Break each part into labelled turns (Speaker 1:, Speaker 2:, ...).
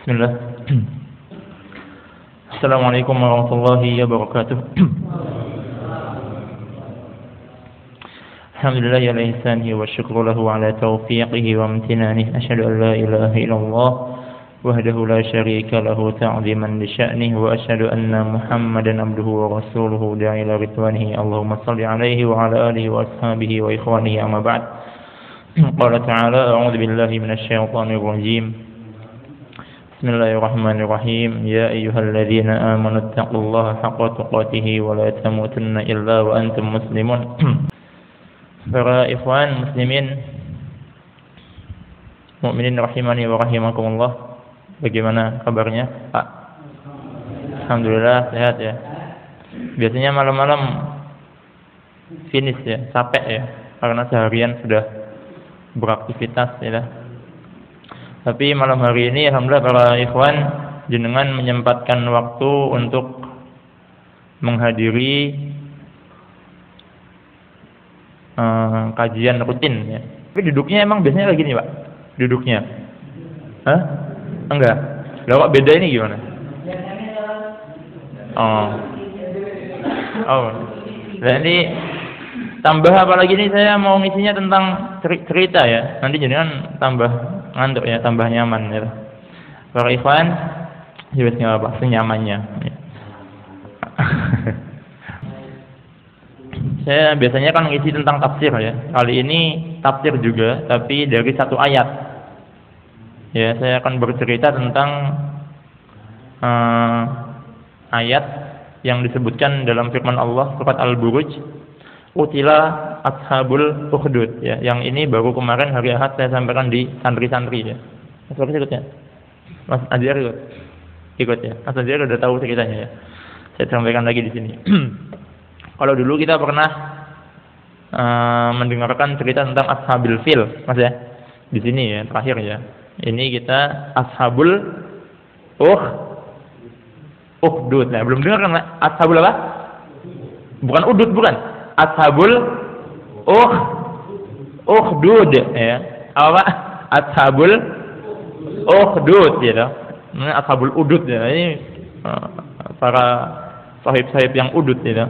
Speaker 1: Bismillah. Assalamualaikum warahmatullahi wabarakatuh. Alhamdulillah ala ihsanihi wa syukru lahu ala taufiqihi wa amtinanihi. Asyhadu an la ilaha illallah wahdahu la syarika lahu ta'ziman li sya'nihi wa asyhadu anna Muhammadan abduhu wa rasuluhu da'i ila ridwanihi. Allahumma shalli alaihi wa ala alihi wa ashabihi wa ikhwanihi amma ba'd. Qala ta'ala a'udzu billahi minasy syaithanir rajim. Bismillahirrahmanirrahim. Ya ayyuhalladzina amanu taqullaha haqqa tuqatih wa la tamutunna illa wa antum muslimun. Para ikhwan muslimin mukminin rahimani wa rahimakumullah. Bagaimana kabarnya, Pak? Alhamdulillah sehat ya. Biasanya malam-malam finish ya, capek ya, karena seharian sudah beraktivitas ya. Tapi malam hari ini alhamdulillah para ikhwan jenengan menyempatkan waktu untuk menghadiri kajian rutin ya. Tapi duduknya emang biasanya kayak gini, Pak? Duduknya? Hah? Enggak. Lah kok beda ini gimana? Oh. Nah, ini tambah apa lagi nih, saya mau ngisinya tentang cerita ya. Nanti jenengan tambah ngantuk ya, tambah nyaman ya. Para ikhwan, jawabnya apa? Senyamannya. Ya. Saya biasanya kan ngisi tentang tafsir ya. Kali ini tafsir juga, tapi dari satu ayat. Ya, saya akan bercerita tentang ayat yang disebutkan dalam firman Allah surat Al-Buruj. Utila ashabul ukhdud ya. Yang ini baru kemarin hari Ahad saya sampaikan di santri-santri ya. Mas Faris ikut ya? Mas Azhar ikut ya. Mas Azhar udah tahu ceritanya ya. Saya sampaikan lagi di sini. Kalau dulu kita pernah mendengarkan cerita tentang ashabil fil, Mas ya. Di sini ya, terakhir ya. Ini kita ashabul ukhdud. Nah, belum dengar kan ashabul apa? Bukan udud, bukan. Ashabul ukhdud ya. Apa? Ashabul ukhdud ya. Ini ashabul udud ya. Ini para sahib-sahib yang udud ya.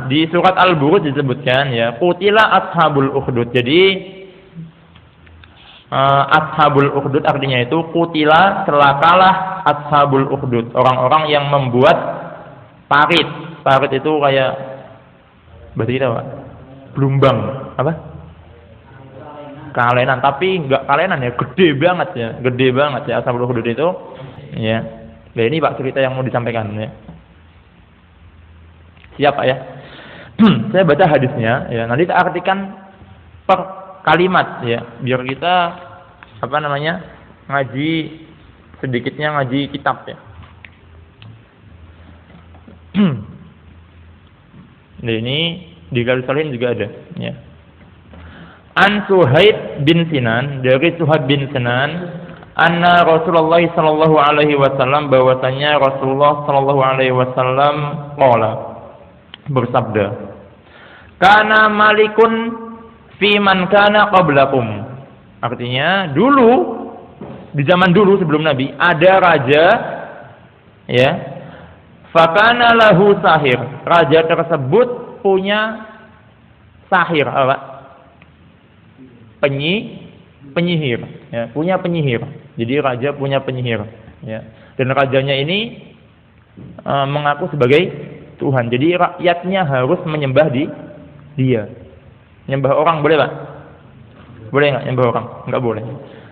Speaker 1: Di surat Al-Buruj disebutkan ya, qutila ashabul ukhdud. Jadi ashabul ukhdud artinya itu qutila, celakalah ashabul ukhdud, orang-orang yang membuat parit. Parit itu kayak bahasa kita Pak, gelombang apa? Kalenan, tapi enggak kalenan ya, gede banget ya ashabul ukhdud itu ya. Nah, ini Pak cerita yang mau disampaikan ya. Siapa ya? Saya baca hadisnya ya, nanti kita artikan per kalimat ya, biar kita ngaji sedikitnya ngaji kitab ya. Nah, ini di garis salin juga ada ya. An Suhaib bin Sinan, dari Suhaib bin Sinan, anna Rasulullah sallallahu alaihi wasallam, bahwasanya Rasulullah sallallahu alaihi wasallam qala, bersabda, kana malikun fi man kana qablakum. Artinya dulu, di zaman dulu sebelum Nabi ada raja ya, fakana lahu sahir. Raja tersebut punya sahir apa? Penyihir ya, punya penyihir. Jadi raja punya penyihir ya. Dan rajanya ini mengaku sebagai Tuhan. Jadi rakyatnya harus menyembah dia. Nyembah orang boleh, Pak? Boleh enggak nyembah orang? Enggak boleh.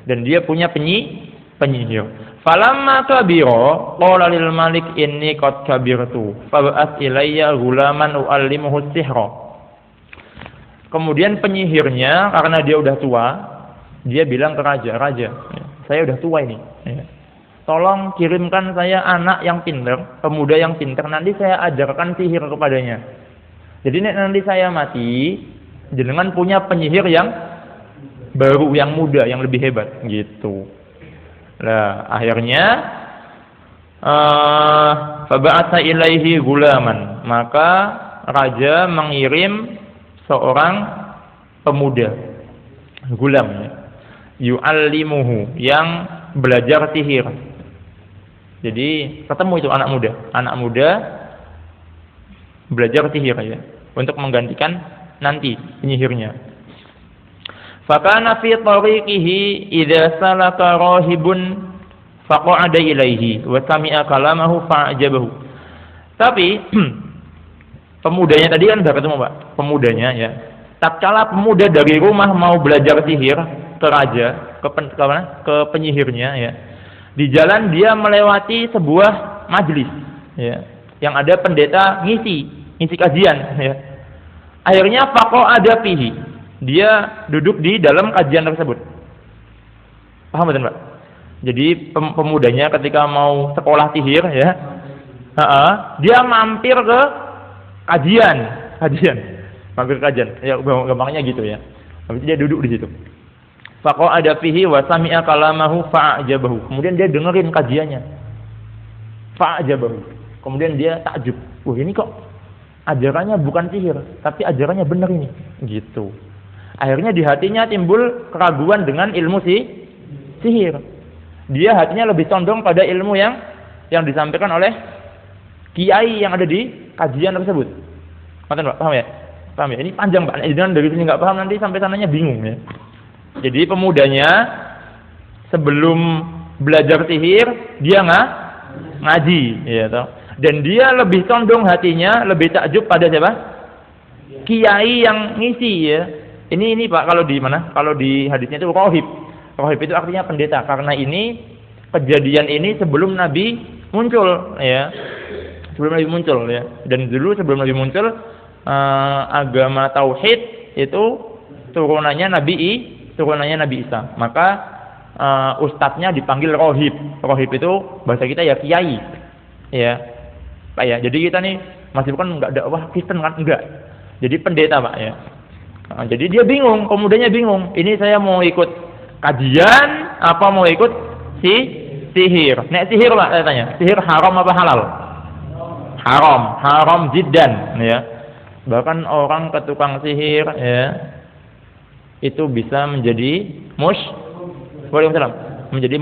Speaker 1: Dan dia punya penyihir. Falamma kabira qala lil malik inni qad kabirtu fab'ats ilayya ghulaman u'allimuhu sihra. Kemudian penyihirnya karena dia udah tua, dia bilang ke raja, saya udah tua ini. Tolong kirimkan saya anak yang pintar, pemuda yang pintar, nanti saya ajarkan sihir kepadanya. Jadi nanti saya mati, jenengan punya penyihir yang baru, yang muda, yang lebih hebat gitu. Nah, akhirnya faba'atha ilaihi gulaman, maka raja mengirim seorang pemuda, gulam, yu'allimuhu, yang belajar sihir. Jadi ketemu itu anak muda belajar sihir ya, untuk menggantikan nanti penyihirnya. Fakana fi tariqihi idza salaka rahibun faqa'ada ilaihi wa sami'a kalamahu fa'ajabahu. Tapi pemudanya tadi kan udah ketemu Pak, pemudanya ya. Tatkala pemuda dari rumah mau belajar sihir ke raja, ke penyihirnya ya. Di jalan dia melewati sebuah majlis ya, yang ada pendeta ngisi kajian ya. Akhirnya faqa'ada fihi. Dia duduk di dalam kajian tersebut. Paham betul Pak? Jadi pemudanya ketika mau sekolah sihir ya, dia mampir ke kajian, mampir ke kajian. Ya gampangnya gitu ya. Habis itu dia duduk di situ. Faqa'ada fihi wa sami'a kalamahu fa'ajabahu. Kemudian dia dengerin kajiannya. Fa'ajabahu. Kemudian dia takjub. Wah, ini kok ajarannya bukan sihir, tapi ajarannya benar ini. Gitu. Akhirnya di hatinya timbul keraguan dengan ilmu sihir. Dia hatinya lebih condong pada ilmu yang disampaikan oleh kiai yang ada di kajian tersebut. Paham ya? Paham ya? Ini panjang Pak. Jangan dari sini nggak paham nanti sampai sananya bingung ya. Jadi pemudanya sebelum belajar sihir dia ngaji ya toh. Dan dia lebih condong hatinya, lebih takjub pada siapa? Kiai yang ngisi ya. Ini Pak, kalau di mana? Kalau di hadisnya itu rohib. Rohib itu artinya pendeta. Karena ini kejadian ini sebelum Nabi muncul ya. Sebelum Nabi muncul ya. Dan dulu sebelum Nabi muncul agama tauhid itu turunannya Nabi Isa. Maka ustadznya dipanggil rohib. Rohib itu bahasa kita ya kiai. Ya. Pak ya. Jadi kita nih masih bukan enggak dakwah Kristen kan? Enggak. Jadi pendeta Pak ya. Jadi dia bingung, pemudanya bingung. Ini saya mau ikut kajian apa mau ikut sihir? Nek sihir Pak saya tanya. Sihir haram apa halal? Haram jiddan ya. Bahkan orang ke tukang sihir ya itu bisa menjadi menjadi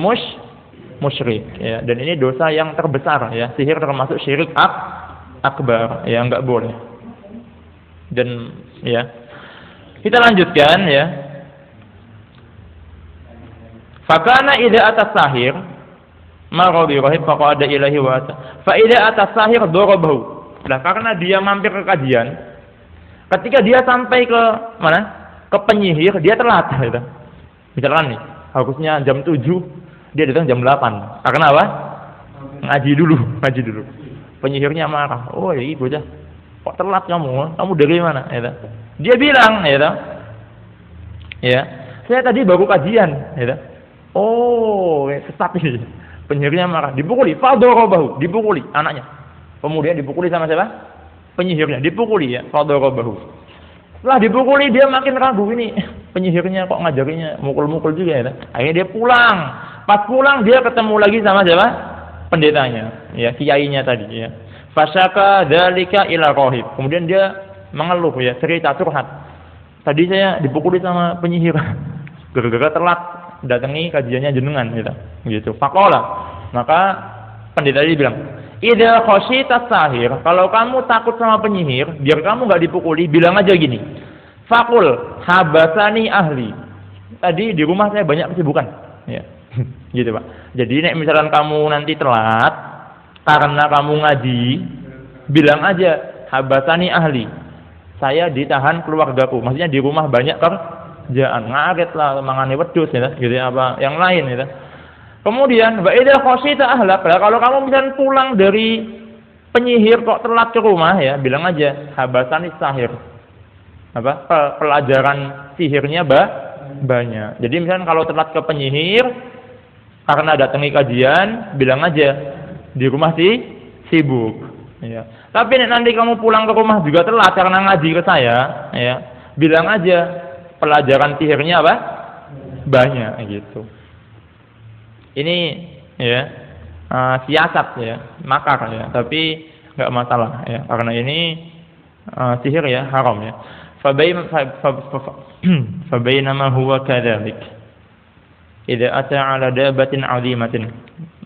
Speaker 1: musyrik ya. Dan ini dosa yang terbesar ya. Sihir termasuk syirik akbar ya, enggak boleh. Dan ya kita lanjutkan ya. Fakana idza atas sahir marabi rahib faqada ilahi wa fa idza atas sahir darabahu. Nah, karena dia mampir ke kajian, ketika dia sampai ke mana? Ke penyihir, dia telat gitu. Misalkan nih, harusnya jam 7, dia datang jam 8. Karena apa? Ngaji dulu. Penyihirnya marah. Oh, ini bocah. Kok telat kamu? Kamu dari mana? Gitu. Dia bilang, ya, saya tadi baru kajian, ya. Oh, sesat ini. Penyihirnya marah, dipukuli, fadarabahu, dipukuli anaknya. Kemudian dipukuli sama siapa? Penyihirnya, dipukuli ya, fadarabahu. Setelah dipukuli dia makin ragu, ini penyihirnya kok ngajarinya mukul-mukul juga ya. Akhirnya dia pulang. Pas pulang dia ketemu lagi sama siapa? Pendetanya, ya, kiainya tadi ya. Fasyaka dzalika ila rahib. Kemudian dia mengeluh ya, cerita curhat. Tadi saya dipukuli sama penyihir. Gara-gara telat datangi kajiannya jenengan gitu. Faqala. Maka pendeta tadi bilang, "Idza khasyita sahir," kalau kamu takut sama penyihir, biar kamu enggak dipukuli, bilang aja gini. Faqul habasani ahli. Tadi di rumah saya banyak kesibukan, ya. Gitu, Pak. Jadi nek misalkan kamu nanti telat karena kamu ngaji, bilang aja habasani ahli. Saya ditahan keluargaku, maksudnya di rumah banyak kerjaan, ngaret lah, mangane wedhus ya, gitu apa yang lain ya. Kemudian wa idza khasyita ahlak, kalau kamu misalnya pulang dari penyihir kok telat ke rumah ya, bilang aja habasani sahir. Apa? Pelajaran sihirnya banyak. Jadi misalnya kalau telat ke penyihir karena datangi kajian, bilang aja di rumah sibuk. Ya. Tapi nanti kamu pulang ke rumah juga telat karena ngaji ke saya, ya. Bilang aja pelajaran sihirnya apa? Banyak gitu. Ini ya siasat ya, makar ya, tapi enggak masalah ya, karena ini sihir ya haram ya. Fabainama huwa kadzalik. idza ata 'ala dabatin 'azimatin.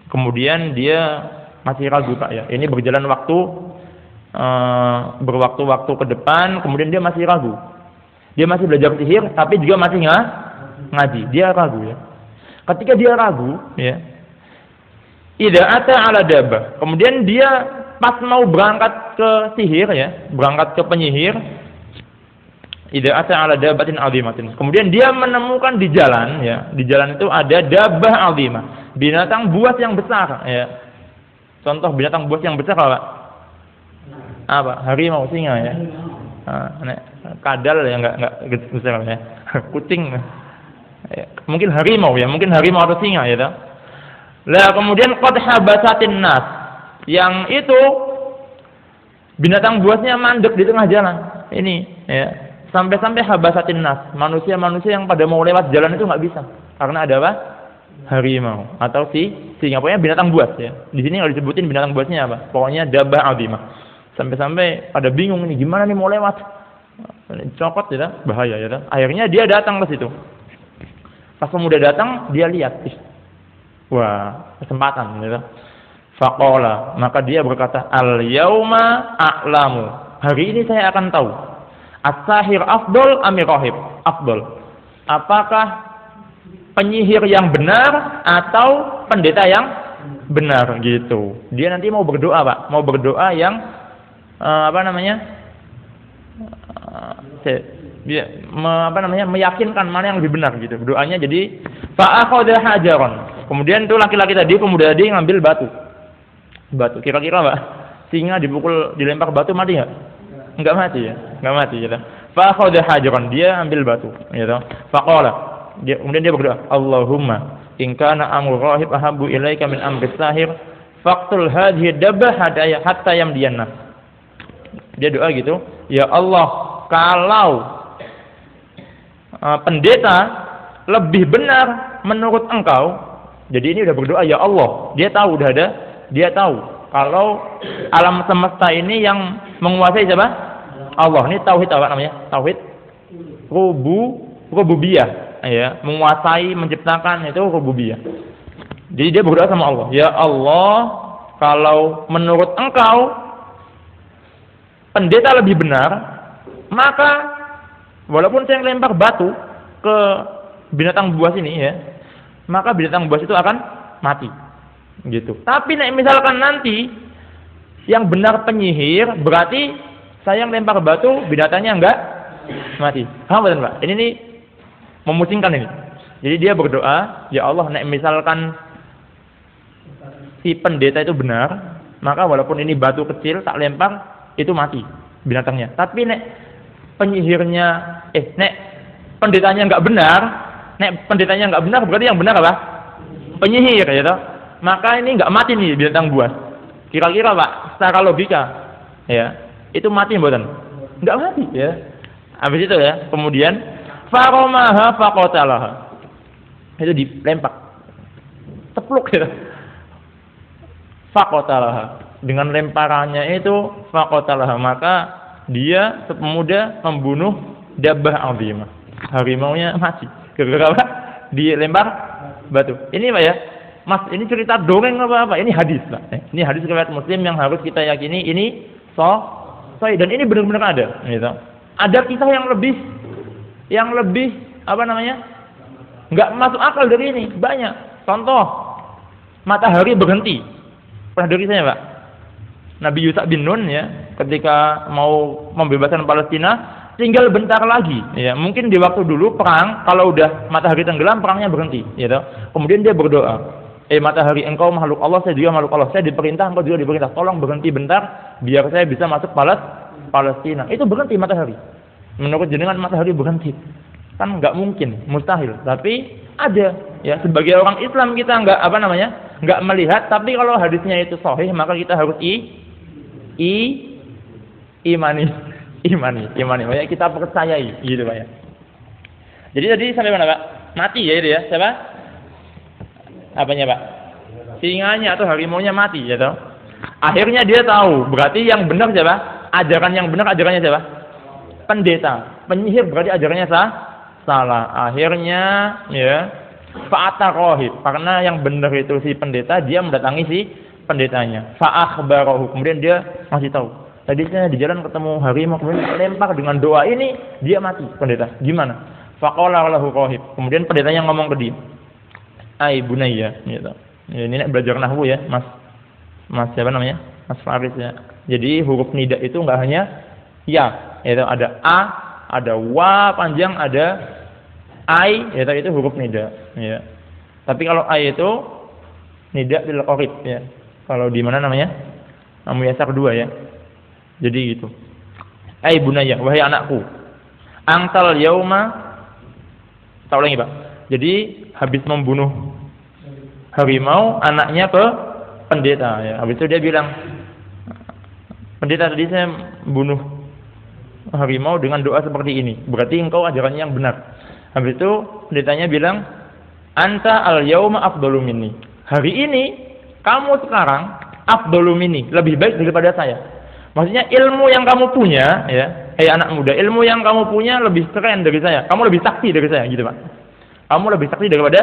Speaker 1: Kemudian dia masih ragu Pak ya. Ini berjalan waktu berwaktu-waktu ke depan, kemudian dia masih ragu. Dia masih belajar sihir tapi juga masih ngaji. Dia ragu ya. Ketika dia ragu ya. Idza ata 'ala dabah. Kemudian dia pas mau berangkat ke sihir ya, berangkat ke penyihir. Idza ata 'ala dabatin 'azimatin. Kemudian dia menemukan di jalan ya, di jalan itu ada dabah 'azimah, binatang buas yang besar ya. Contoh binatang buas yang besar apa? Harimau, singa ya. Kadal ya enggak besar ya. Kucing. Ya. Mungkin harimau ya, mungkin harimau atau singa ya toh. Lah kemudian qad habasatin nas. Yang itu binatang buasnya mandek di tengah jalan. Ini ya. Sampai-sampai habasatin nas, manusia-manusia yang pada mau lewat jalan itu nggak bisa karena ada apa? Harimau atau singa, pokoknya binatang buas ya. Di sini nggak disebutin binatang buasnya apa, pokoknya dabah 'azimah. Sampai-sampai pada bingung ini gimana nih mau lewat, copot ya, bahaya ya. Akhirnya dia datang ke situ. Pas pemuda datang dia lihat, wah kesempatan ya. Faqala, maka dia berkata, al yauma a'lamu, hari ini saya akan tahu. As-sahir afdol amir rahib afdol. Apakah penyihir yang benar atau pendeta yang benar gitu. Dia nanti mau berdoa Pak, mau berdoa yang meyakinkan mana yang lebih benar gitu. Doanya jadi fa akhadha hajaran. Kemudian itu laki-laki tadi, pemuda tadi ngambil batu. Kira-kira Pak, singa dipukul, dilempar batu mati enggak? Enggak mati ya, enggak mati gitu. Fa akhadha hajaran, dia ambil batu gitu. Faqala, kemudian dia berdoa, Allahumma in kana amru rahib ahabbu ilaika min amri sahir faqtul hadhihi dabah hatta yamdiyan nas. Dia doa gitu, ya Allah, kalau pendeta lebih benar menurut engkau. Jadi ini udah berdoa ya Allah, dia tahu dia tahu kalau alam semesta ini yang menguasai siapa? Allah. Ini tauhid apa namanya? Tauhid rububiyah ya, menguasai, menciptakan, itu rububiyah. Jadi dia berdoa sama Allah, ya Allah, kalau menurut engkau pendeta lebih benar, maka walaupun saya lempar batu ke binatang buas ini ya, maka binatang buas itu akan mati gitu. Tapi misalkan nanti yang benar penyihir, berarti saya yang lempar batu, binatangnya enggak mati. Paham betul Pak? Ini nih memusingkan ini. Jadi dia berdoa, ya Allah, misalkan si pendeta itu benar, maka walaupun ini batu kecil tak lempar, itu mati binatangnya. Tapi penyihirnya, pendetanya enggak benar, berarti yang benar apa? Penyihir, ya toh. Maka ini enggak mati nih binatang buas. Kira-kira Pak, secara logika, ya. Itu mati mboten? Enggak mati ya. Habis itu ya, kemudian faromaha faqatalaha. Itu dilempar. Tepluk gitu. Faqatalaha. Dengan lemparannya itu faqatalaha, maka dia pemuda membunuh dabah 'azimah. Harimaunya mati. Gara-gara apa? Dilempar batu. Ini Pak ya. Mas, ini cerita dongeng apa? Ini hadis Pak. Ini hadis riwayat Muslim yang harus kita yakini ini dan ini benar-benar ada gitu. Ada kisah yang lebih enggak masuk akal dari ini, banyak. Contoh, matahari berhenti. Pernah dengar saya Pak? Nabi Yusuf bin Nun ya, ketika mau membebaskan Palestina, tinggal bentar lagi ya. Mungkin di waktu dulu perang, kalau udah matahari tenggelam, perangnya berhenti gitu. Kemudian dia berdoa, matahari, engkau makhluk Allah, saya juga makhluk Allah. Saya diperintah, engkau juga diperintah. Tolong berhenti bentar, biar saya bisa masuk Palestina. Itu berhenti matahari. Menurut jenengan matahari berhenti. Kan nggak mungkin, mustahil. Tapi ada. Ya, sebagai orang Islam kita nggak melihat. Tapi kalau hadisnya itu sahih, maka kita harus imani. Makanya kita percayai, gitu Pak ya. Jadi tadi sampai mana Pak? Mati ya itu ya, siapa? Apanya Pak? Singanya atau harimaunya mati ya toh. Akhirnya dia tahu, berarti yang benar siapa? Ajaran yang benar ajarannya siapa? Pendeta. Penyihir berarti ajarannya salah. Akhirnya ya Fa'ata rohib, karena yang benar itu si pendeta, dia mendatangi si pendetanya. Fa'akhbarahu, kemudian dia masih tahu. Tadi saya di jalan ketemu harimau, kemudian lempar dengan doa ini, dia mati pendeta. Gimana? Faqala lahu rohib, kemudian pendetanya ngomong ke dia, ai bunayya, gitu. Ini belajar nahwu ya, Mas siapa namanya? Mas Faris ya. Jadi huruf nida itu enggak hanya ya, itu ada a, ada wa panjang, ada ai, itu huruf nida, ya. Tapi kalau ai itu nida bil qarib ya. Kalau di mana namanya? Muyasar 2 ya. Jadi gitu. Ai bunayya, wahai anakku. Angtal yauma, tak ulangi, Pak. Jadi habis membunuh harimau, anaknya ke pendeta ya. Habis itu dia bilang, pendeta, tadi saya bunuh harimau dengan doa seperti ini. Berarti engkau ajarannya yang benar. Habis itu pendetanya bilang, anta al yauma afdalu minni. Hari ini kamu sekarang afdalu minni, lebih baik daripada saya. Maksudnya ilmu yang kamu punya ya, anak muda, ilmu yang kamu punya lebih keren dari saya. Kamu lebih sakti dari saya, gitu Pak. Kamu lebih sakti daripada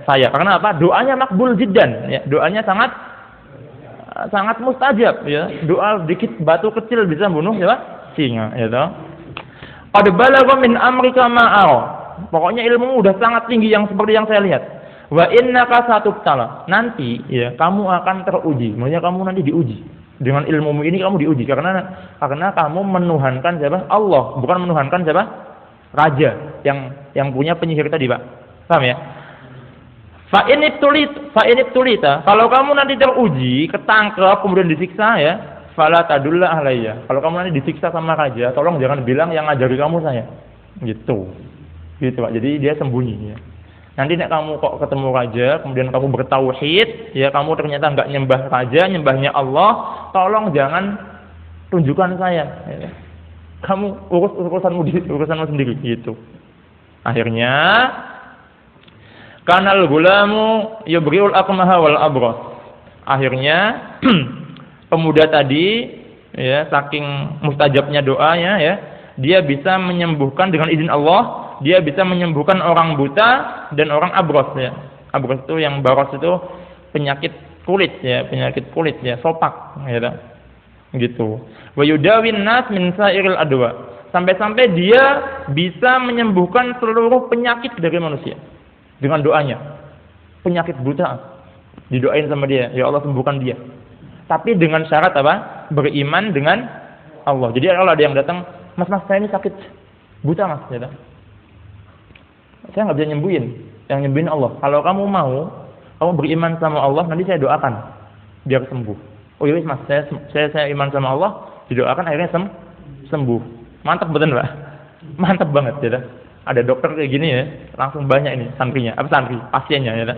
Speaker 1: saya. Karena apa? Doanya makbul jiddan ya. Doanya sangat mustajab ya. Doa dikit batu kecil bisa bunuh ya, singa ya toh. Qad balagha min amrika ma'ara. Pokoknya ilmu udah sangat tinggi yang seperti yang saya lihat. Wa innaka satubtala. Nanti ya kamu akan teruji. Maksudnya kamu nanti diuji. Dengan ilmumu ini kamu diuji karena kamu menuhankan siapa? Allah, bukan menuhankan siapa? Raja yang punya penyihir tadi, Pak. Paham ya? Fa in tulita, kalau kamu nanti teruji, ketangkep kemudian disiksa ya, fala tadulla alayya. Kalau kamu nanti disiksa sama raja, tolong jangan bilang yang ngajari kamu saya. Gitu Pak. Jadi dia sembunyi ya. Nanti nek kamu kok ketemu raja, kemudian kamu bertauhid, ya kamu ternyata enggak nyembah raja, nyembahnya Allah, tolong jangan tunjukkan saya. Ya. Kamu urusanmu sendiri gitu. Akhirnya kanal gulamu yubriul akmaha wal abras. Akhirnya pemuda tadi ya saking mustajabnya doanya ya, dia bisa menyembuhkan dengan izin Allah. Dia bisa menyembuhkan orang buta dan orang abros ya. Abros itu yang baros itu penyakit kulit ya, sopak ya. Gitu. Wa yudawin nas min sa'iril adwa. Sampai-sampai dia bisa menyembuhkan seluruh penyakit dari manusia dengan doanya. Penyakit buta didoain sama dia, ya Allah sembuhkan dia. Tapi dengan syarat apa? Beriman dengan Allah. Jadi kalau ada yang datang, Mas saya ini sakit buta Mas ya. Saya nggak bisa nyembuhin, yang nyembuhin Allah. Kalau kamu mau, kamu beriman sama Allah, nanti saya doakan biar sembuh. Oh iya Mas, saya iman sama Allah, didoakan akhirnya sembuh. Mantap betul Pak, mantap banget ya. Ada dokter kayak gini ya, langsung banyak ini pasiennya ya.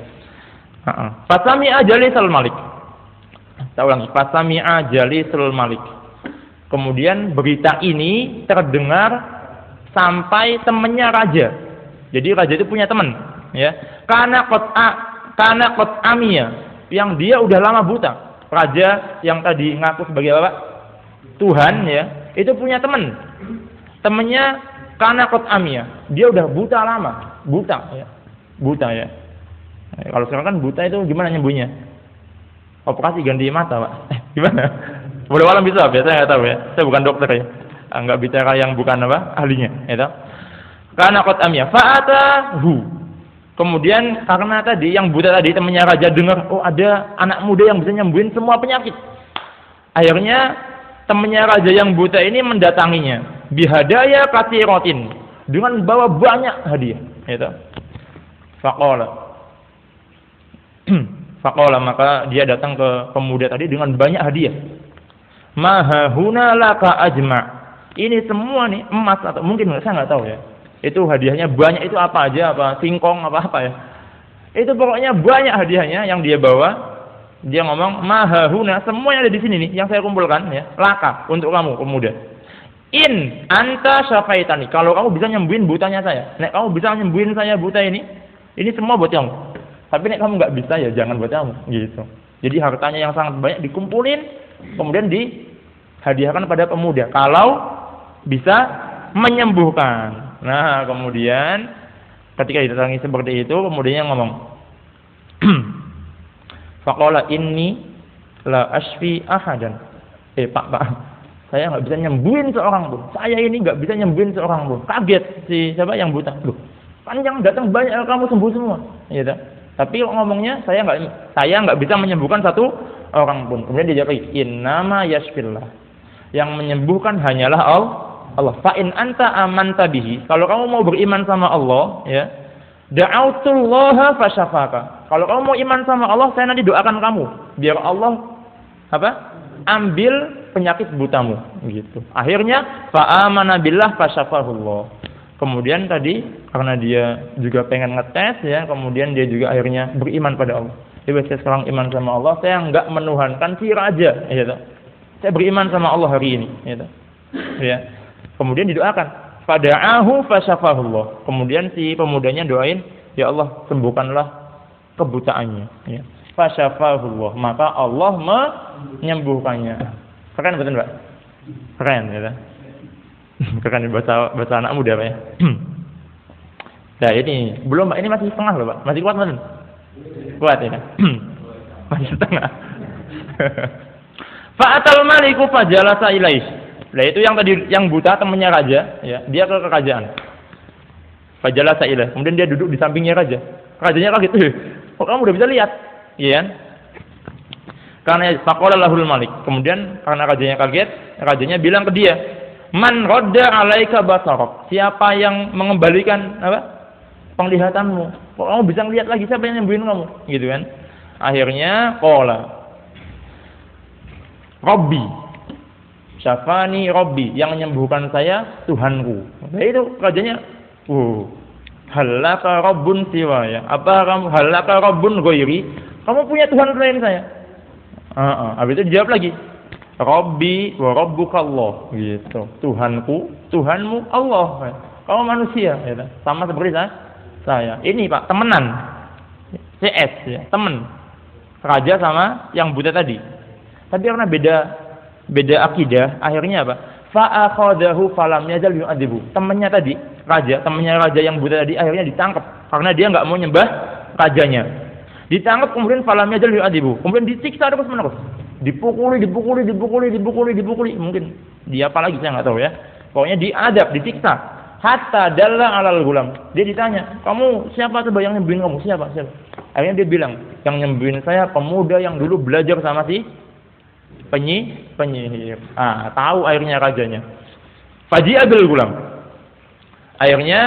Speaker 1: Fasami'a Jalisul Malik. Saya ulangi, Fasami'a Jalisul Malik. Kemudian berita ini terdengar sampai temannya raja. Jadi raja itu punya teman, ya. Kana qat amiya, yang dia udah lama buta. Raja yang tadi ngaku sebagai apa? Tuhan, ya. Itu punya teman. Temannya kana qat amiya. Dia udah buta lama, buta, ya. Buta, ya. Kalau sekarang kan buta itu gimana nyembuhnya? Operasi ganti mata, Pak. Gimana? Boleh walam bisa, biasanya nggak tahu ya. Saya bukan dokter ya. Nggak bicara yang bukan apa ahlinya, ya. Karena qad amya fa'atahu. Kemudian karena tadi yang buta tadi temannya raja dengar, oh ada anak muda yang bisa nyembuhin semua penyakit. Akhirnya temannya raja yang buta ini mendatanginya bihadaya katsiratin, dengan bawa banyak hadiah, gitu. Faqala maka dia datang ke pemuda tadi dengan banyak hadiah. Mahahuna laka ajma. Ini semua nih emas atau mungkin saya nggak tahu ya. Itu hadiahnya banyak, itu apa aja, apa singkong apa ya. Itu pokoknya banyak hadiahnya yang dia bawa. Dia ngomong mahahuna, semua yang ada di sini nih yang saya kumpulkan ya, laka untuk kamu pemuda. In anta syafaitani, kalau kamu bisa nyembuhin butanya saya. Nek kamu bisa nyembuhin saya buta ini semua buat kamu. Tapi nek kamu nggak bisa ya jangan buat kamu gitu. Jadi hartanya yang sangat banyak dikumpulin kemudian dihadiahkan pada pemuda kalau bisa menyembuhkan. Nah, kemudian Ketika didatangi seperti itu, kemudian ngomong, faqala inni la ashfi ahadan. Pak, saya nggak bisa nyembuhin seorang pun. Saya ini nggak bisa nyembuhin seorang pun. Kaget si siapa yang buta. Loh, kan yang datang banyak, kamu sembuh semua. Gitu. Tapi ngomongnya saya nggak bisa menyembuhkan satu orang pun. Kemudian dia jawab, innama yashfillah. Yang menyembuhkan hanyalah Allah. Fa in anta amanta bihi. Kalau kamu mau beriman sama Allah, ya, da'autullaha fasyafaka. Kalau kamu mau iman sama Allah, saya nanti doakan kamu biar Allah ambil penyakit butamu gitu. Akhirnya fa amana billah fasyafahullah. Kemudian tadi karena dia juga pengen ngetes ya, kemudian dia juga akhirnya beriman pada Allah. Jadi saya sekarang iman sama Allah, saya enggak menuhankan si raja gitu. Saya beriman sama Allah hari ini gitu. Ya. Kemudian didoakan, fada'ahu fasyafahullah. Kemudian si pemudanya doain, ya Allah sembuhkanlah kebutaannya ya. Fasyafahullah, maka Allah menyembuhkannya. Keren betul Pak? Keren ya. Keren bahasa anak muda Pak ya. Nah ini belum Pak, ini masih setengah loh Pak. Masih kuat betul? Kuat ya. Masih setengah. Fa'atal maliku fajalasa ilaihi. Nah itu yang tadi yang buta temannya raja ya, dia ke kerajaan. Fajalasa ilaihi. Kemudian dia duduk di sampingnya raja. Rajanya kaget, kok kamu udah bisa lihat? Iya kan? Karena faqala lahul malik. Kemudian karena rajanya kaget, rajanya bilang ke dia, "Man radda 'alaika basarak?" Siapa yang mengembalikan penglihatanmu? Kok kamu bisa ngelihat lagi? Siapa yang nyembuhin kamu? Gitu kan? Akhirnya qala Rabbi syafani Rabbi, yang menyembuhkan saya Tuhanku. Nah itu rajanya, halaka rabbun siwaya. Apa kamu halaka rabbun ghairi? Kamu punya Tuhan selain saya? Habis itu dijawab lagi, Rabbi wa rabbuka Allah gitu. Tuhanku, Tuhanmu Allah. Kamu manusia gitu. Sama seperti saya. Ini Pak, temenan. CS ya, temen. Raja sama yang buta tadi. Tapi karena beda akidah, akhirnya apa? Fa'akhadahu falam yazal yu'adzibu. Temannya tadi, temannya raja yang buta tadi akhirnya ditangkap karena dia enggak mau nyembah rajanya. Ditangkap kemudian falam yazal yu'adzibu. Kemudian disiksa terus-menerus. Dipukuli. Mungkin dia apa lagi saya enggak tahu ya. Pokoknya diadab, disiksa. Hatta dalla 'alal gulam. Dia ditanya, "Kamu siapa coba yang nyembuhin kamu? Siapa?" Akhirnya dia bilang, "Yang nyembuhin saya pemuda yang dulu belajar sama si penyihir." Tahu akhirnya rajanya. Faji'a bil gulam. Akhirnya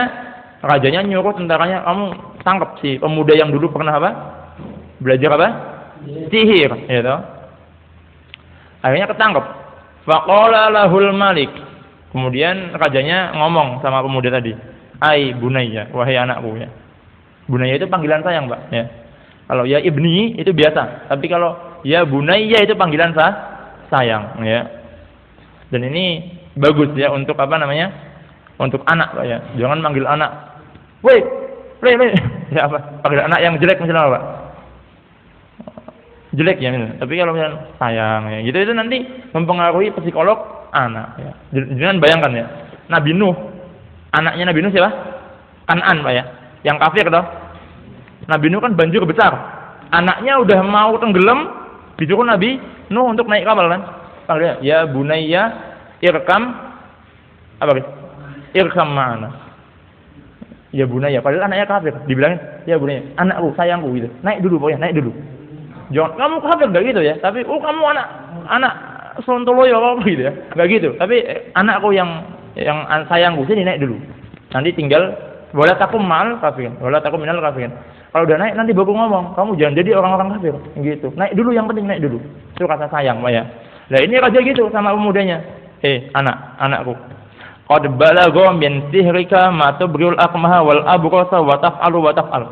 Speaker 1: rajanya nyuruh tentaranya, "Kamu tangkap si pemuda yang dulu pernah belajar sihir, gitu. Akhirnya ketangkep. Faqala lahul malik. Kemudian rajanya ngomong sama pemuda tadi, "Ai bunayya, wahai anakku ya." Bunayya itu panggilan sayang, Pak, ya. Kalau ya ibni itu biasa, tapi kalau ya bunayya itu panggilan sayang, ya. Dan ini bagus ya untuk untuk anak, Pak ya. Jangan manggil anak, "Woi, le." Ya panggil anak yang jelek misalnya, Pak. Jelek ya misalnya. Tapi kalau misalnya sayang ya, gitu itu nanti mempengaruhi psikolog anak ya. Jangan bayangkan ya. Nabi Nuh, anaknya Nabi Nuh siapa? Kan'an, Pak ya. Yang kafir toh. Nabi Nuh kan banjir besar. Anaknya udah mau tenggelam, disuruh Nabi Nuh untuk naik kapal kan. Panggilnya, "Ya bunayya irkam irkam ma'ana." Ya bunayya, padahal anaknya kafir. Dibilangin, "Ya bunayya, anakku, sayangku," gitu. "Naik dulu pokoknya, naik dulu." Jangan kamu kafir enggak gitu ya. Tapi kamu anak sontoloyo apa gitu ya. Enggak gitu. Tapi anakku yang sayangku, sini naik dulu. Nanti tinggal wala takum mal kafirin, wala takum minal kafirin. Kalau udah naik nanti baru ngomong, "Kamu jangan jadi orang-orang kafir." Gitu. Naik dulu, yang penting naik dulu. Itu rasa sayang, Pak ya. Nah, ini raja gitu sama pemudanya. Anakku. Qad balagha min sihrika ma tubril akmaha wal abrasa wa taf'alu wa taf'al.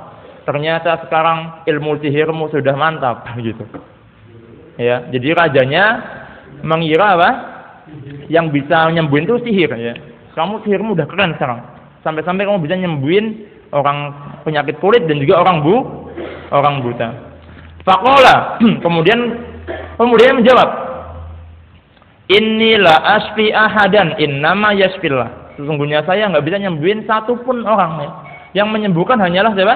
Speaker 1: Ternyata sekarang ilmu sihirmu sudah mantap gitu. Ya, jadi rajanya mengira yang bisa nyembuhin itu sihir ya. Kamu sihirmu udah keren sekarang. Sampai-sampai kamu bisa nyembuhin orang penyakit kulit dan juga orang buta. Faqala, kemudian menjawab, "Inni la asfi ahadan innama yasfillah." Sesungguhnya saya enggak bisa nyembuhin satu pun orang ya. Yang menyembuhkan hanyalah siapa?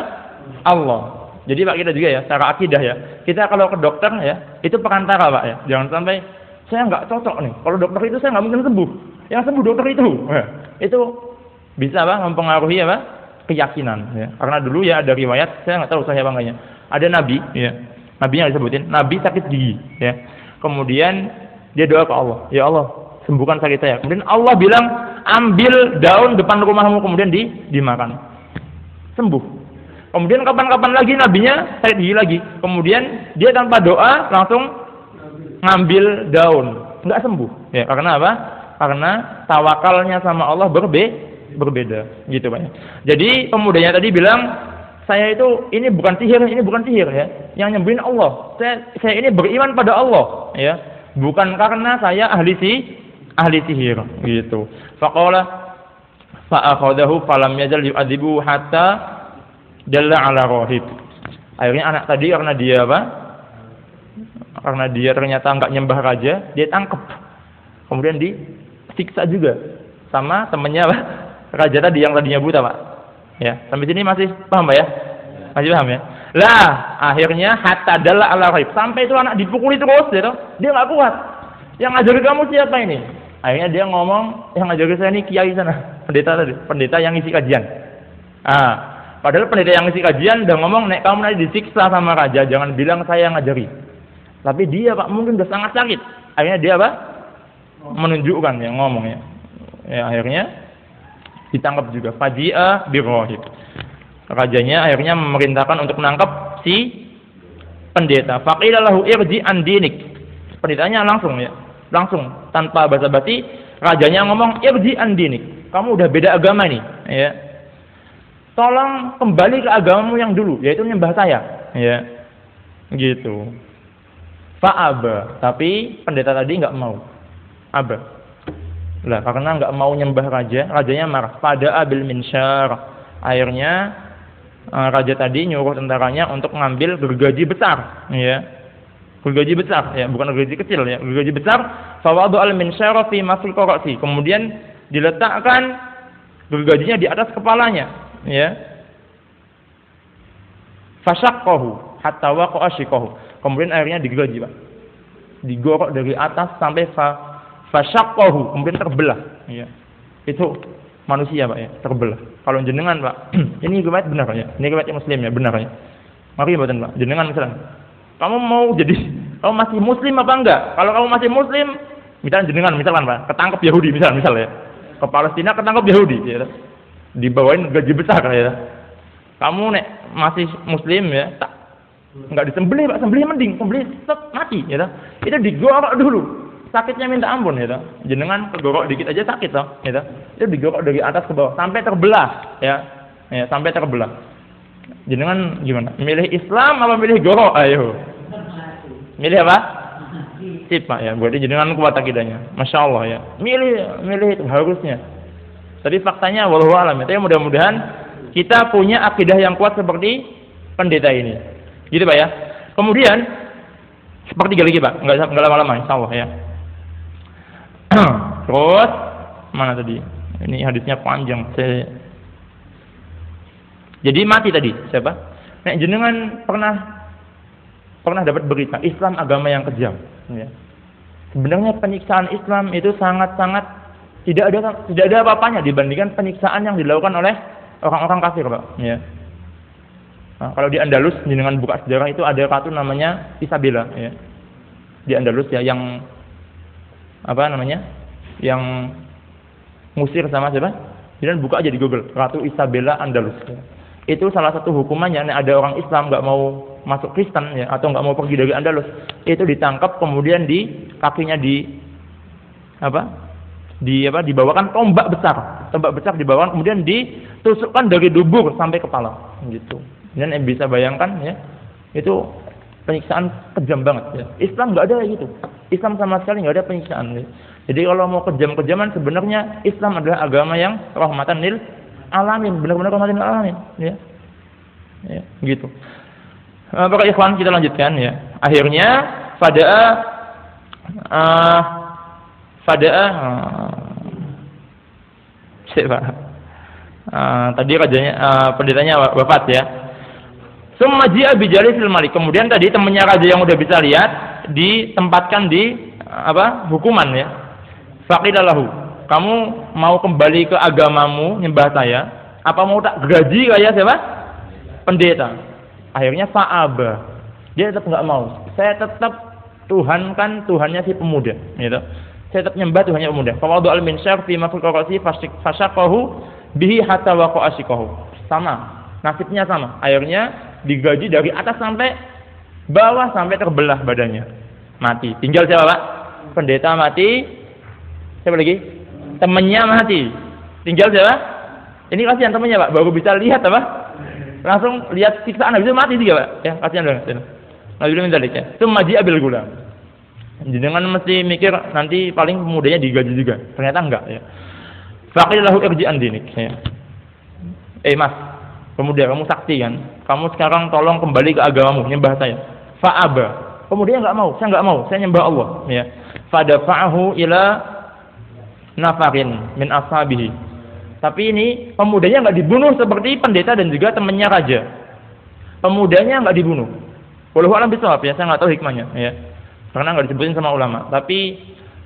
Speaker 1: Allah. Jadi Pak, kita juga ya, secara akidah ya. Kita kalau ke dokter ya, itu perantara Pak ya. Jangan sampai saya nggak cocok nih. Kalau dokter itu saya nggak mungkin sembuh. Yang sembuh dokter itu. Itu bisa Pak mempengaruhi apa? Keyakinan ya. Karena dulu ya ada riwayat, saya nggak tahu saya apa enggaknya. Ada nabi ya. Nabi yang disebutin, nabi sakit gigi ya. Kemudian dia doa ke Allah, ya Allah, sembuhkan sakit saya. Kemudian Allah bilang, ambil daun depan rumahmu, kemudian dimakan. Sembuh. Kemudian kapan-kapan lagi nabinya sakit gigi lagi. Kemudian dia tanpa doa langsung ngambil daun, nggak sembuh. Ya, karena apa? Karena tawakalnya sama Allah berbeda, gitu Pak. Jadi pemudanya tadi bilang, saya itu ini bukan sihir ya. Yang nyembuhin Allah. Saya ini beriman pada Allah, ya. Bukan karena saya ahli sihir, gitu. Faqala fa'akhadahu falam yazal yu'adzibu hatta dalla ala rahib. Akhirnya anak tadi karena dia apa? Karena dia ternyata enggak nyembah raja, dia tangkap. Kemudian disiksa juga sama temannya apa? Raja tadi yang tadinya buta, Pak. Ya, sampai sini masih paham Pak ya? Masih paham ya? Lah, akhirnya hatta dalla ala rahib. Sampai itu anak dipukuli terus gitu. Dia enggak kuat. Yang ngajari kamu siapa ini? Akhirnya dia ngomong, yang ngajari saya ini kiai sana, pendeta tadi, pendeta yang ngisi kajian. Padahal pendeta yang ngisi kajian udah ngomong, nek kamu nanti disiksa sama raja, jangan bilang saya yang ngajari. Tapi dia Pak mungkin udah sangat sakit. Akhirnya dia apa? Menunjukkan yang ngomong ya. Ya akhirnya ditangkap juga. Faji'a birrohib. Rajanya akhirnya memerintahkan untuk menangkap si pendeta. Faqila lahu irji an dinik. Pendetanya langsung tanpa basa-basi, rajanya ngomong irji an dinik. Kamu udah beda agama nih, ya. Tolong kembali ke agamamu yang dulu, yaitu nyembah saya, ya. Gitu. Fa'aba, tapi pendeta tadi enggak mau. Aba. Lah, karena enggak mau nyembah raja, rajanya marah. Pada abil minsyar. Akhirnya raja tadi nyuruh tentaranya untuk mengambil gergaji besar, ya. Gergaji besar, ya, bukan gergaji kecil ya, gergaji besar. Fawadu al-minsyara fi mafriqi ra'si. Kemudian diletakkan gergajinya di atas kepalanya, ya. Fashaqqahu hatta waqa'a shiqahu. Kemudian akhirnya digergaji, Pak. Digorok dari atas sampai fashaqqahu, kemudian terbelah, ya. Itu manusia Pak ya, terbelah. Kalau jenengan Pak, ini riwayat benar ya, ini riwayat Muslim ya, benar ya. Mari mboten Pak, jenengan misalnya, kamu masih Muslim apa enggak? Kalau kamu masih Muslim, misalnya jenengan misalkan Pak, ketangkep Yahudi misal ya, ke Palestina ketangkep Yahudi, ya, dibawain gaji besar ya. Kamu nek masih Muslim ya, tak enggak disembelih Pak, sembelih mending, sembelih mati ya. Itu digorok dulu. Sakitnya minta ampun ya, jenengan kegorok dikit aja sakit toh, ya. Itu digorok dari atas ke bawah sampai terbelah, ya, sampai terbelah. Jenengan gimana? Milih Islam apa milih gorok? Ayo. Milih apa? Sip Pak ya, berarti jenengan kuat akidahnya. Masya Allah ya. Milih itu harusnya. Tapi faktanya wallahu alam ya. Tapi mudah-mudahan kita punya akidah yang kuat seperti pendeta ini. Gitu Pak ya. Kemudian sepertiga lagi Pak, enggak lama-lama insyaallah ya. Terus mana tadi? Ini hadisnya panjang. Jadi mati tadi siapa? Nek jenengan pernah dapat berita Islam agama yang kejam, ya. Sebenarnya penyiksaan Islam itu sangat-sangat tidak ada apa-apanya dibandingkan penyiksaan yang dilakukan oleh orang-orang kafir, Pak, ya. Nah, kalau di Andalus jenengan buka sejarah itu ada ratu namanya Isabella, ya. Di Andalus ya, yang apa namanya, yang ngusir sama siapa? Jangan buka aja di Google, Ratu Isabella Andalus. Ya. Itu salah satu hukumannya, ada orang Islam nggak mau masuk Kristen ya, atau nggak mau pergi dari Andalus, itu ditangkap kemudian kakinya dibawakan tombak besar dibawakan kemudian ditusukkan dari dubur sampai kepala, gitu. Dan bisa bayangkan ya, itu penyiksaan kejam banget ya. Islam nggak ada gitu. Islam sama sekali nggak ada penyiksaan. Ya. Jadi kalau mau kejam-kejaman sebenarnya Islam adalah agama yang rahmatan lil alamin, benar-benar rahmatan lil alamin, ya. Ya, gitu. Para ikhwan kita lanjutkan ya. Akhirnya tadi rajanya pendetanya wafat ya. Summa ji'a bijalisil malik. Kemudian tadi temannya raja yang udah bisa lihat ditempatkan di hukuman ya. Faqila lahu, kamu mau kembali ke agamamu nyembah saya, apa mau tak gaji kayak siapa? Pendeta. Akhirnya fa'aba. Dia tetap enggak mau. Saya tetap Tuhankan Tuhannya si pemuda, gitu. Saya tetap nyembah Tuhannya pemuda. Fa wada'al minsyar fi mafqarati fasaqahu bihi hatta waqa'a siqahu. Sama. Nasibnya sama. Akhirnya digaji dari atas sampai bawah sampai terbelah badannya. Mati. Tinggal siapa, Pak? Pendeta mati. Siapa lagi? Temannya mati. Tinggal siapa? Ini kasihan temannya, Pak. Baru bisa lihat apa? Langsung lihat siksaan habis itu mati juga, Pak. Ya, kasihan dong. Nabi minta ya. Itu maji abil gulam. Jangan mesti mikir nanti paling pemudanya digaji juga. Ternyata enggak ya. Faqil lahu irji'an dinik ya. Mas, pemuda kamu sakti kan? Kamu sekarang tolong kembali ke agamamu, nyembah saya. Fa'aba. Pemuda enggak mau, saya enggak mau, saya nyembah Allah ya. Fadafa'ahu ila nafarin min ashabihi. Tapi ini pemudanya enggak dibunuh seperti pendeta dan juga temannya raja. Pemudanya enggak dibunuh. Wallahu a'lam bishawab ya, saya enggak tahu hikmahnya ya. Karena enggak disebutin sama ulama. Tapi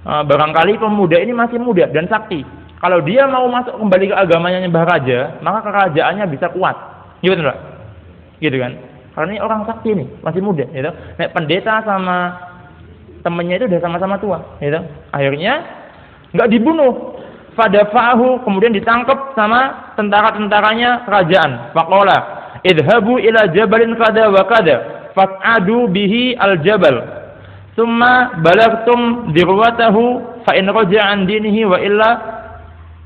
Speaker 1: barangkali pemuda ini masih muda dan sakti. Kalau dia mau masuk kembali ke agamanya nyembah raja, maka kerajaannya bisa kuat. Gitu kan, Pak? Gitu kan? Karena ini orang sakti nih, masih muda, gitu. Nah, pendeta sama temannya itu udah sama-sama tua, gitu. Akhirnya enggak dibunuh. Fadafa'ahu, kemudian ditangkap sama tentara-tentaranya kerajaan. Faqala, idhabu ila jabalin kada wa kada, fas'adu bihi al-jabal. Summa balagtum dirwatahu fa in raja'a an dinihi wa illa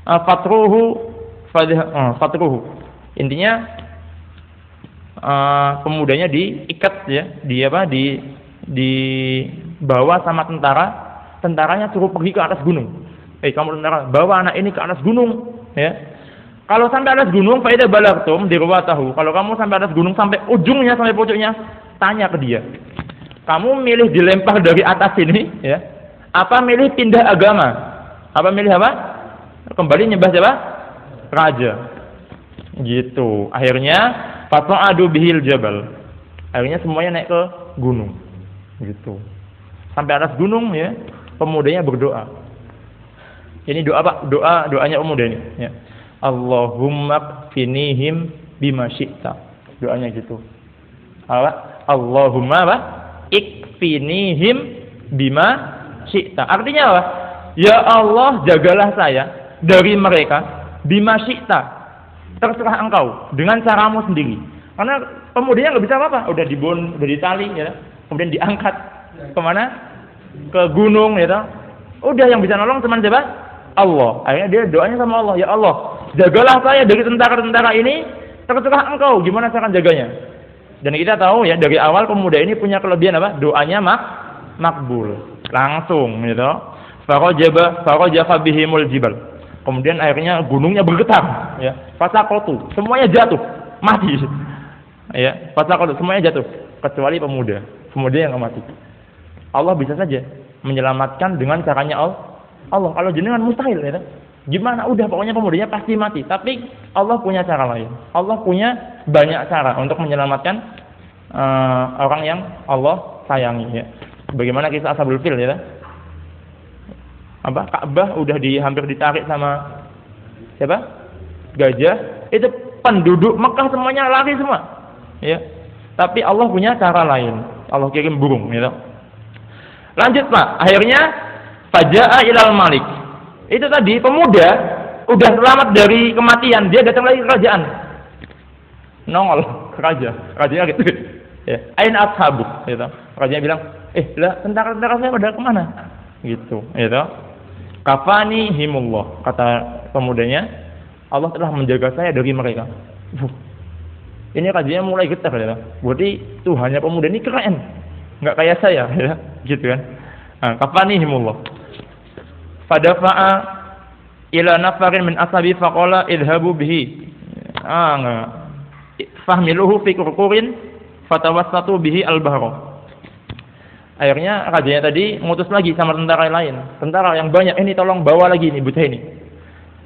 Speaker 1: fatruhu. Intinya pemudanya diikat ya, dibawa sama tentaranya suruh pergi ke atas gunung. Kamu tentara, bawa anak ini ke atas gunung ya. Kalau sampai atas gunung, fa idza balagtum dirwatahu. Kalau kamu sampai atas gunung sampai ujungnya, sampai pucuknya, tanya ke dia. Kamu milih dilempar dari atas ini ya, apa milih pindah agama? Apa milih apa? Kembali nyembah siapa? Raja. Gitu. Akhirnya fata'adu bihil jabal. Akhirnya semuanya naik ke gunung. Gitu. Sampai atas gunung ya, pemudanya berdoa. Ini doa Pak, doanya pemuda ini ya. Allahumma kfinihim bima syi'ta. Doanya gitu. Allahumma apa? Ikfinihim bima syi'ta. Artinya apa? Ya Allah, jagalah saya dari mereka bima syi'ta. Terserah engkau dengan caramu sendiri. Karena pemudanya nggak bisa apa-apa, udah ditali ya. Kemudian diangkat kemana? Ke gunung ya. Udah yang bisa nolong cuma siapa? Allah. Akhirnya dia doanya sama Allah, ya Allah, jagalah saya dari tentara-tentara ini, terserah engkau gimana cara jaganya. Dan kita tahu ya dari awal pemuda ini punya kelebihan apa? Doanya makbul. Langsung gitu. Farajafa bihimul jibal. Kemudian akhirnya gunungnya bergetar ya. Fasaqatu, semuanya jatuh, mati. Ya, fasaqatu, semuanya jatuh kecuali pemuda. Pemuda yang enggak mati. Allah bisa saja menyelamatkan dengan caranya Allah. Kalau jenengan mustahil ya. Gimana? Udah pokoknya pemudanya pasti mati. Tapi Allah punya cara lain. Allah punya banyak cara untuk menyelamatkan orang yang Allah sayangi ya. Bagaimana kisah Ashabul Fil ya. Ka'bah udah hampir ditarik sama siapa? Gajah. Itu penduduk Mekah semuanya lari semua. Ya. Tapi Allah punya cara lain. Allah kirim burung gitu. Lanjut Pak. Akhirnya faja'a ilal malik. Itu tadi pemuda udah selamat dari kematian, dia datang lagi ke kerajaan. Nongol ke raja. Rajanya gitu. Ya, aina ashabuk gitu. Rajanya bilang, lah tentara-tentara saya pada kemana? Gitu, gitu. Kafani himullah, kata pemudanya, Allah telah menjaga saya dari mereka. Ini rajanya mulai getar ya. Berarti Tuhannya pemuda ini keren. Enggak kayak saya ya, gitu kan. Kafani himullah. Fadafa'a ila nafarin min ashabi faqala idhabu bihi. Fahmiluhu fi kurkurin fatawassatu bihi al-bahra. Akhirnya rajanya tadi ngutus lagi sama tentara lain. Tentara yang banyak, ini tolong bawa lagi nih bocah ini.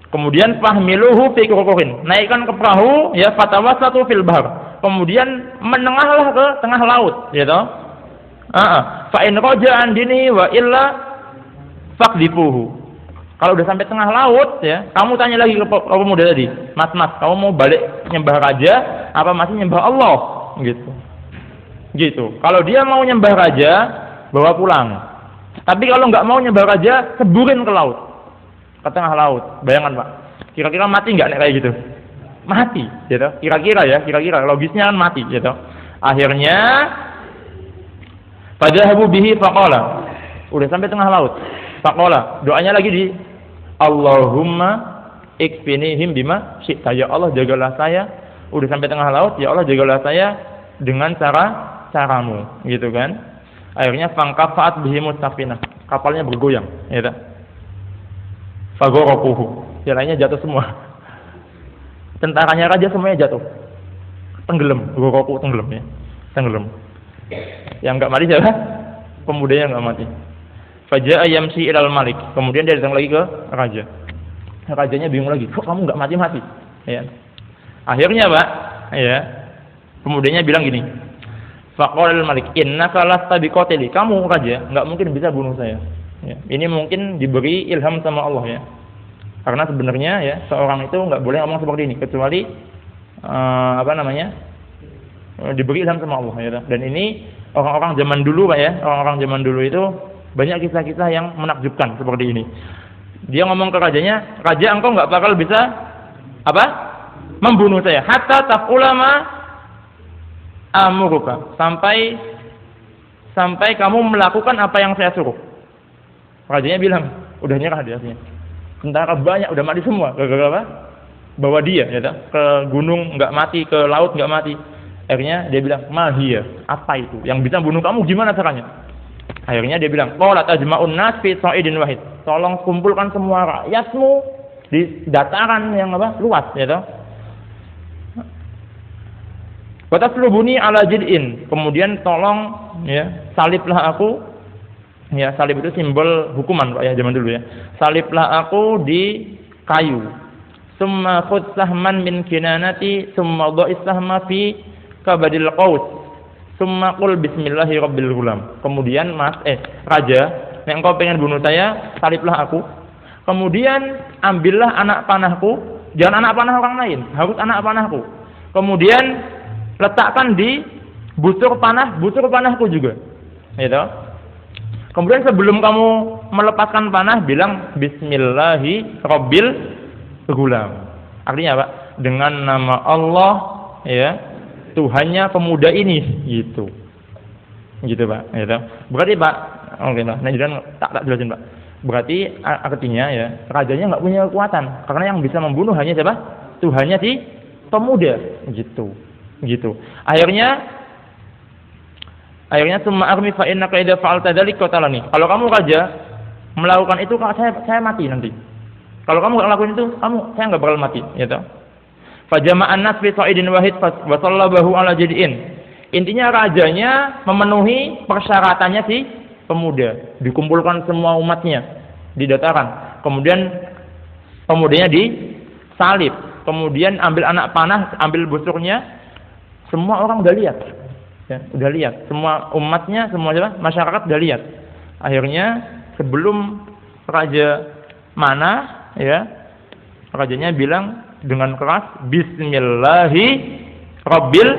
Speaker 1: Kemudian fahmiluhu fi qururin. Naikkan ke perahu ya fatawassatu fil bahr. Kemudian menengahlah ke tengah laut, ya toh. Fa in raja'an dini wa illa faqdifuhu. Kalau udah sampai tengah laut ya, kamu tanya lagi ke pemuda tadi, "Mas, kamu mau balik nyembah raja apa masih nyembah Allah?" gitu. Gitu. Kalau dia mau nyembah raja, bawa pulang. Tapi kalau nggak mau nyembah raja, ceburin ke laut. Ke tengah laut. Bayangkan, Pak. Kira-kira mati nggak nek kayak gitu? Mati, gitu. Kira-kira logisnya kan mati, gitu. Akhirnya fadhahabu bihi faqala. Udah sampai tengah laut. Faqala, doanya lagi di Allahumma ikfinihim bima syi'ta. Ya Allah, jagalah saya. Udah sampai tengah laut, ya Allah, jagalah saya dengan caramu, gitu kan. Akhirnya fangkafaat bihimus safinah. Kapalnya bergoyang, gitu. Fagorokuhu. Yang lainnya jatuh semua. Tentaranya raja semuanya jatuh. Tenggelam, goroku tenggelam ya. Tenggelam. Yang enggak mati siapa? Pemudanya enggak mati. Faja'a yamshi ilal malik. Kemudian dia datang lagi ke raja. Rajanya bingung lagi. Kok kamu enggak mati-mati? Ya. Akhirnya, Pak, ya. Pemudanya bilang gini. Faqala al-malik, "Innaka lasta biqatili." Kamu raja enggak mungkin bisa bunuh saya. Ya. Ini mungkin diberi ilham sama Allah ya. Karena sebenarnya ya seorang itu enggak boleh ngomong seperti ini kecuali diberi ilham sama Allah ya. Dan ini orang-orang zaman dulu, Pak ya. Orang-orang zaman dulu itu banyak kisah-kisah yang menakjubkan seperti ini. Dia ngomong ke rajanya, "Raja, engkau enggak bakal bisa membunuh saya hatta taqulama amuruka." Sampai kamu melakukan apa yang saya suruh. Rajanya bilang, udah nyerah dia artinya. Tentara banyak udah mati semua. Gara-gara apa? Bawa dia ya ke gunung enggak mati, ke laut enggak mati. Akhirnya dia bilang, "Mahiyah, apa itu? Yang bisa bunuh kamu gimana caranya?" Akhirnya dia bilang, "Qala tajma'un nas fi sa'idin wahid." Tolong kumpulkan semua rakyatmu di dataran yang luas ya toh. Wa taslubuni ala jid'in. Kemudian tolong ya, saliblah aku. Ya, salib itu simbol hukuman Pak ya zaman dulu ya. Saliblah aku di kayu. Summa khudh sahman min kinanati summa dha'is sahma fi kabadil qaus. Summa qul bismillahi rabbil ghulam. Kemudian raja, nek engkau pengen bunuh saya, saliblah aku. Kemudian ambillah anak panahku, jangan anak panah orang lain, harus anak panahku. Kemudian letakkan di busur panahku juga. Gitu. Kemudian sebelum kamu melepaskan panah, bilang bismillahi rabbil ghulam. Artinya apa? Dengan nama Allah ya, Tuhannya pemuda ini, gitu Pak. Gitu. Berarti Pak, oke Pak. Nah, jangan tak jelasin Pak. Berarti artinya ya, rajanya nggak punya kekuatan, karena yang bisa membunuh hanya siapa? Tuhannya si pemuda, gitu. Akhirnya summa armi fa innaka idza fa'alta dzalika qatalani. Kalau kamu raja melakukan itu, saya mati nanti. Kalau kamu enggak lakuin itu, saya enggak bakal mati, gitu. Fajama'an nas fi sa'idin wahid wa sallabahu ala jid'in. Intinya rajanya memenuhi persyaratannya si pemuda. Dikumpulkan semua umatnya di dataran. Kemudian pemudanya disalib. Kemudian ambil anak panah, ambil busurnya. Semua orang udah lihat. Ya, udah lihat. Semua umatnya, semua masyarakat udah lihat. Akhirnya sebelum raja mana ya, rajanya bilang dengan keras, bismillahi rabbil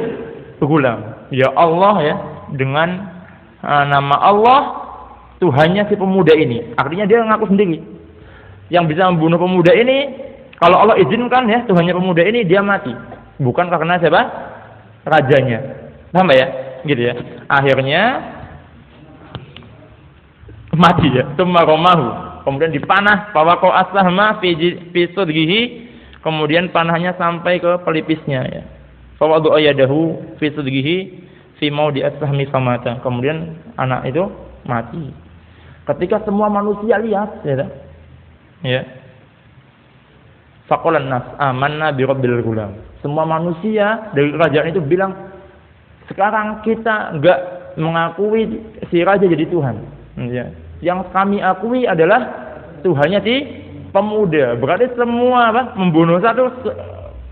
Speaker 1: ghulam. Ya Allah ya, dengan nama Allah Tuhannya si pemuda ini. Artinya dia ngaku sendiri. Yang bisa membunuh pemuda ini, kalau Allah izinkan ya, Tuhannya pemuda ini, dia mati. Bukan karena siapa? Rajanya. Paham ya? Gitu ya. Akhirnya mati ya. Tsumma ramahu. Kemudian dipanah, fawaqa as-sahma fi sudghihi. Kemudian panahnya sampai ke pelipisnya ya. Fawadu ayadahu fi sudghihi fi maudi as-sahmi famata. Kemudian anak itu mati. Ketika semua manusia lihat ya. Faqalan nas amanna bi rabbil ghulam. Semua manusia dari kerajaan itu bilang, sekarang kita enggak mengakui si raja jadi Tuhan. Ya. Yang kami akui adalah Tuhannya si pemuda. Berarti semua apa? Membunuh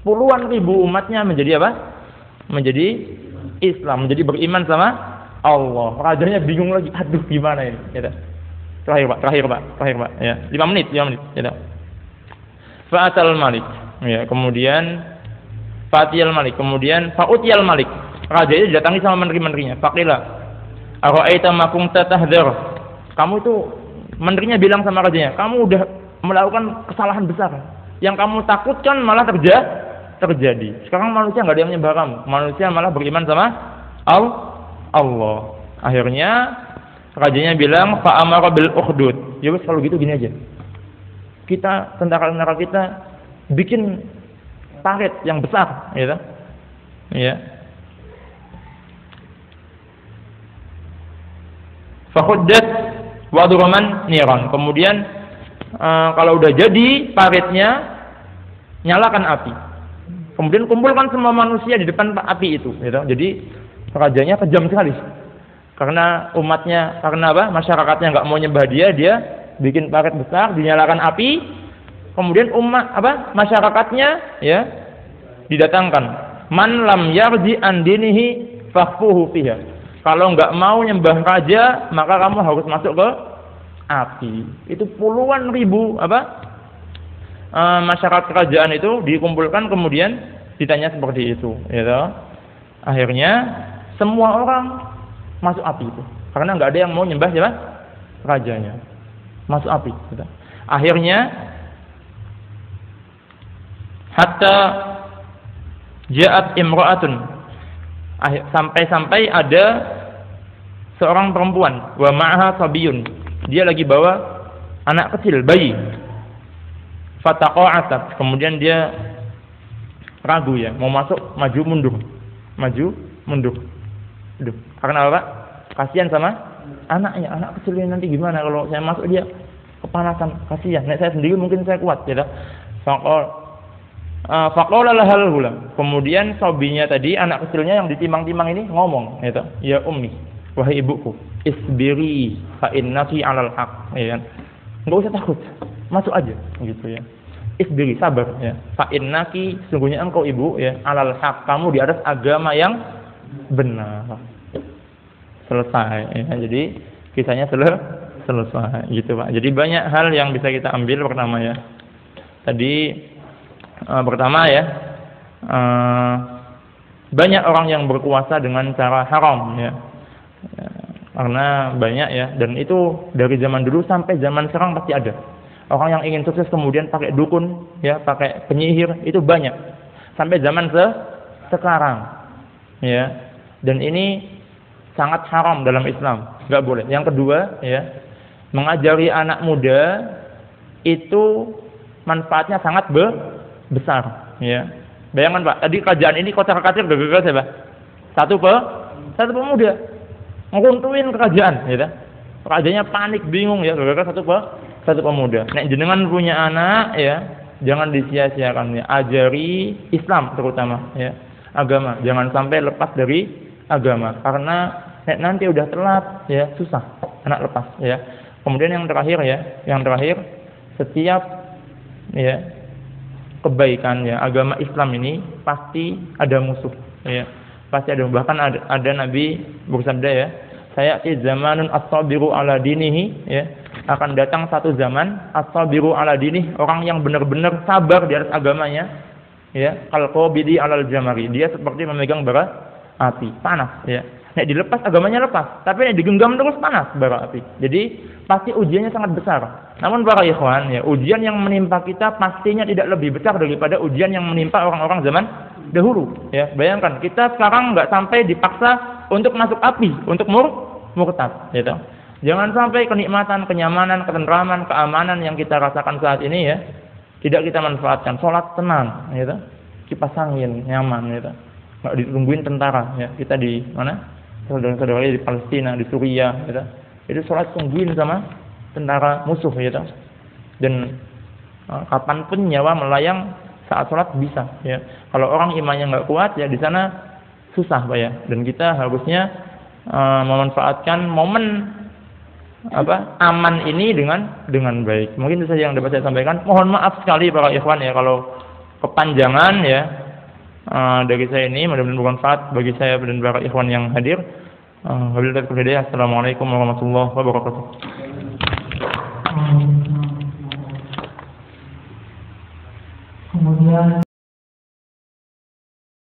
Speaker 1: puluhan ribu umatnya menjadi apa? Menjadi Islam, menjadi beriman sama Allah. Rajanya bingung lagi. Aduh, gimana ini? Gitu. Terakhir Pak. Ya, 5 menit. Gitu. Fa'atal Malik. Ya, kemudian Fatiyal Malik, kemudian Fa'utiyal Malik. Raja itu didatangi sama menteri-menterinya. Faqila, ara'aita ma kunta tahdhar. Kamu itu menterinya bilang sama rajanya, kamu udah melakukan kesalahan besar. Yang kamu takutkan malah terjadi. Sekarang manusia enggak ada yang menyembah kamu. Manusia malah beriman sama Allah. Akhirnya rajanya bilang fa'amara bil ukhdud. Ya wes kalau gitu gini aja. Kita tentara-tentara kita bikin parit yang besar, gitu. Ya. Fakhuddat wa duraman niran. Kemudian kalau udah jadi paritnya, nyalakan api. Kemudian kumpulkan semua manusia di depan api itu, gitu. Jadi rajanya kejam sekali. Karena umatnya, karena apa? Masyarakatnya nggak mau nyembah dia bikin parit besar, dinyalakan api. Kemudian masyarakatnya ya didatangkan. Man lam yarji an dinihi fakhfuhu fiha. Kalau enggak mau nyembah raja, maka kamu harus masuk ke api. Itu puluhan ribu masyarakat kerajaan itu dikumpulkan, kemudian ditanya seperti itu, gitu. Akhirnya semua orang masuk api itu. Karena enggak ada yang mau nyembah siapa? Rajanya. Masuk api, gitu. Akhirnya hatta ja'at imra'atun, sampai ada seorang perempuan, wa ma'aha sabiyun, dia lagi bawa anak kecil, bayi. Fataqa'atat, kemudian dia ragu ya, mau masuk, maju mundur. Aduh, karena apa? Kasihan sama anaknya, anak kecil ini nanti gimana kalau saya masuk, dia kepanasan, kasihan. Nek saya sendiri mungkin saya kuat, ya. Faqala lahal hulam. Kemudian sobinya tadi, anak kecilnya yang ditimang-timang ini ngomong, gitu. Ya ummi, wahai ibuku, isbiri fa innaki 'alal haq, ya. Enggak usah takut, masuk aja, gitu ya. Isbiri, sabar, ya. Fa innaki, sungguhnya engkau ibu, ya, 'alal haq, kamu di atas agama yang benar. Selesai, ya. Jadi kisahnya selesai, gitu Pak. Jadi banyak hal yang bisa kita ambil. Pertama ya, tadi pertama ya, banyak orang yang berkuasa dengan cara haram ya, karena banyak ya, dan itu dari zaman dulu sampai zaman sekarang pasti ada orang yang ingin sukses kemudian pakai dukun ya, pakai penyihir, itu banyak sampai zaman sekarang ya, dan ini sangat haram dalam Islam, nggak boleh. Yang kedua ya, mengajari anak muda itu manfaatnya sangat besar ya. Bayangkan Pak, tadi kerajaan ini kocar-kacir gara-gara siapa? Satu pemuda ngeruntuhin kerajaan, gitu. Kerajaannya panik, bingung ya, gara-gara satu pemuda. Nek jenengan punya anak ya, jangan disia-siakan ya. Ajari Islam terutama ya, agama. Jangan sampai lepas dari agama, karena nek nanti udah telat ya, susah anak lepas ya. Kemudian yang terakhir ya, setiap ya kebaikan ya, agama Islam ini pasti ada musuh ya, pasti ada. Bahkan ada Nabi bersabda ya, saya zamanun as-sabiru ala dinihi ya, akan datang satu zaman as-sabiru ala dinih, orang yang benar-benar sabar di atas agamanya ya, qalqabidi alal jamari, dia seperti memegang bara api panas ya. Nek dilepas agamanya lepas, tapi nek digenggam terus panas bara api. Jadi pasti ujiannya sangat besar. Namun para ikhwan ya, ujian yang menimpa kita pastinya tidak lebih besar daripada ujian yang menimpa orang-orang zaman dahulu ya. Bayangkan kita sekarang nggak sampai dipaksa untuk masuk api, untuk murtad gitu. Jangan sampai kenikmatan, kenyamanan, ketentraman, keamanan yang kita rasakan saat ini ya, tidak kita manfaatkan. Sholat tenang gitu, kipas angin nyaman gitu, nggak ditungguin tentara ya. Kita di mana? Saudara-saudara di Palestina, di Suriah gitu. Itu sholat tungguin sama tentara musuh gitu. Dan kapanpun nyawa melayang saat sholat bisa ya. Kalau orang imannya nggak kuat ya, di sana susah Pak ya. Dan kita harusnya memanfaatkan momen aman ini dengan baik. Mungkin itu saja yang dapat saya sampaikan. Mohon maaf sekali para ikhwan ya kalau kepanjangan ya dari saya ini, mudah-mudahan bermanfaat bagi saya dan para ikhwan yang hadir. Wabillahi taufiq. Assalamualaikum warahmatullahi wabarakatuh.
Speaker 2: Kemudian